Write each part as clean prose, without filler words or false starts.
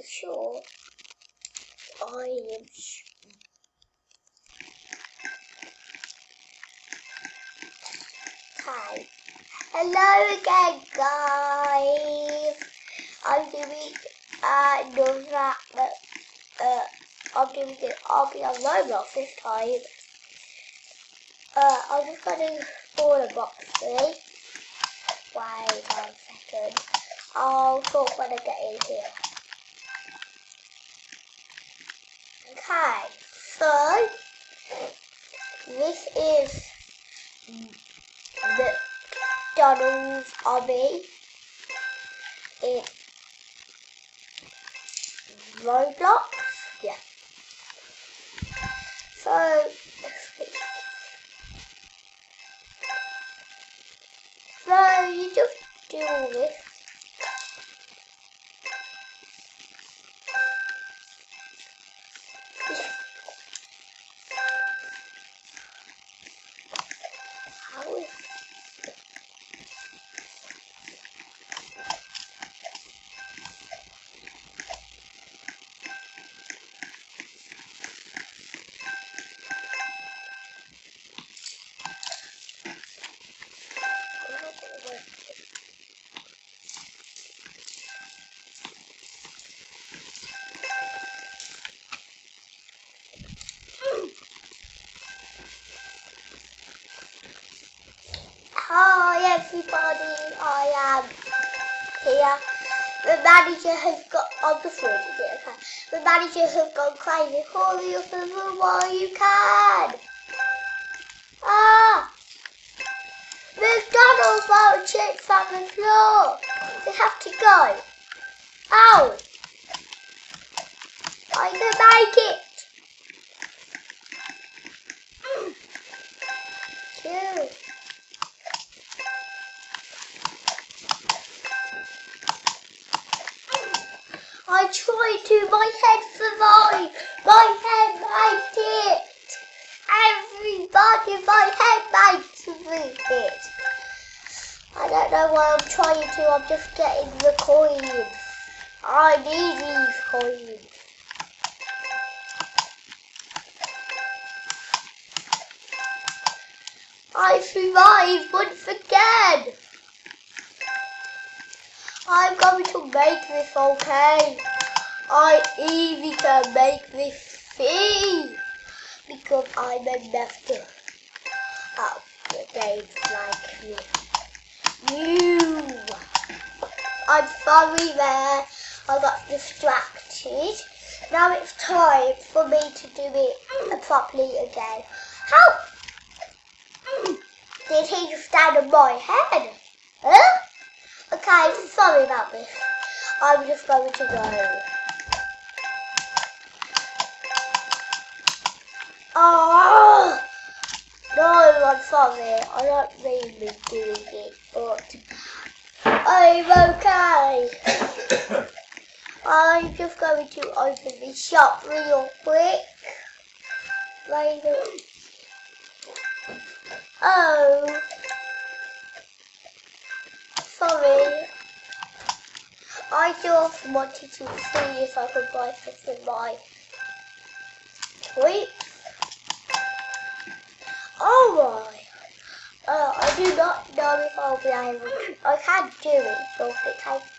sure. I am sure. Okay. Hello again, guys. I'm doing another. I'm doing it. I'll be on Roblox this time. I'm just going to spawn a box thing. Wait 1 second. I'll talk when I get in here. Okay, so this is McDonald's obby in Roblox. Yeah. So you just do all this. How is Hi everybody, I am here. The manager has got, I'm just reading it, okay. The manager has gone crazy. Hurry up and run while you can. McDonald's won't chips on the floor. They have to go. Ow! I can make it. Cute. I tried to, my head survived. My head made it. Everybody, my head made it. I don't know why I'm trying to, I'm just getting the coins. I need these coins. I survived once again. I'm going to make this okay. I even can make this thing. Because I'm a master of the games like you. I'm sorry there. I got distracted. Now it's time for me to do it properly again. How? Did he just stand on my head? Huh? Okay, sorry about this. I'm just going to go. Oh! No, I'm sorry. I don't mean me doing it, but I'm okay. I'm just going to open the shop real quick. Oh. Sorry. I just wanted to see if I could buy something in my tweet. Oh my. I do not know if I'll be able to. I can do it, but it takes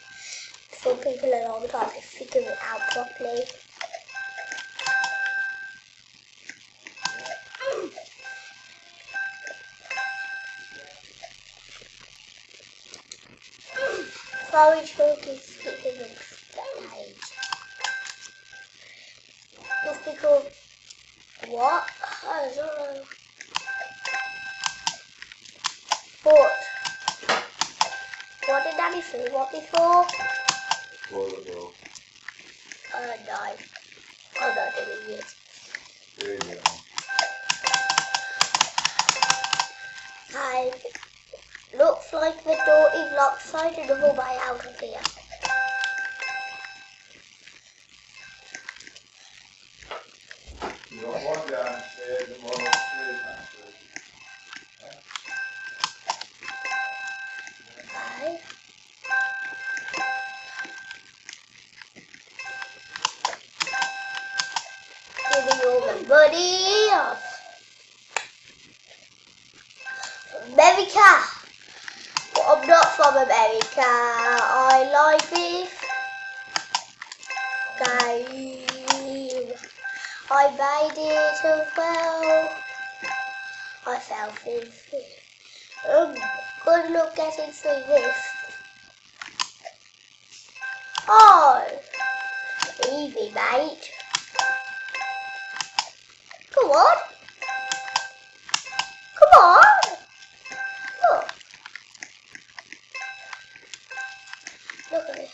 some people a long time to figure it out properly. Sorry, Chalky, skipping the page. Just because. What? I don't know. But what did Daddy say? What before? Volleyball. No. I'm not doing it. There you go. Hi. Looks like the door is locked, so I don't know my way out of here. You got one downstairs and one upstairs downstairs. Okay. everybody America. But I'm not from America. I like this game. I made it as well. I fell through this. Good luck getting through this. Oh, easy, mate. Come on. Come on. Look. Look at it.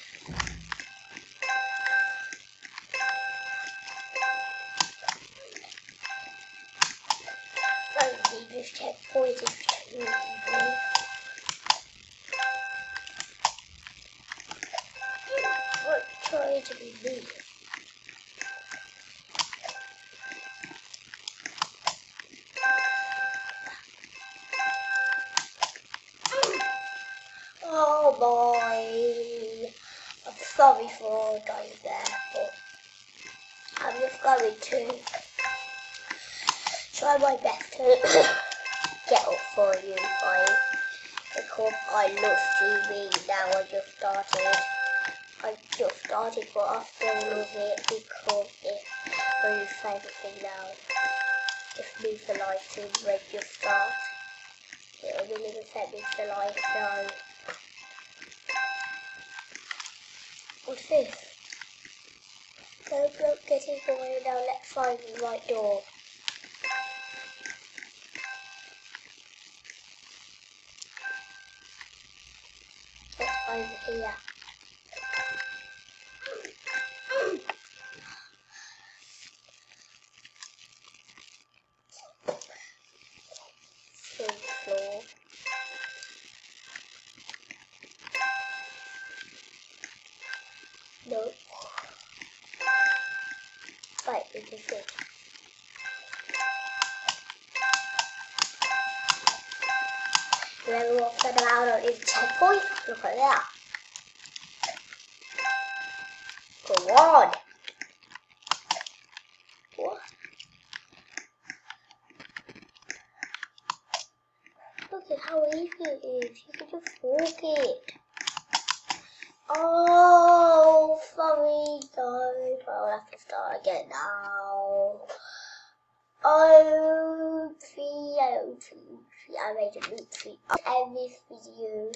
I need this checkpoint is too easy. I'm trying to be me. Oh boy, I'm sorry for going there, but I'm just going to try my best to get up for you guys, because I love streaming now. I just started, but I still love it because it's my favourite thing now. Just move the light to when you start. It'll really affect me for life now. What's this? Don't look getting away now, let's find the right door. Let's find it here. Third floor. No. Right, we can see. Remember what said about on his checkpoint? Look at that. Go on. What? Look at how easy it is. You can just walk it. Oh, sorry, guys. I'll have to start again now. Oh, I made a loop tree. I'll end this video.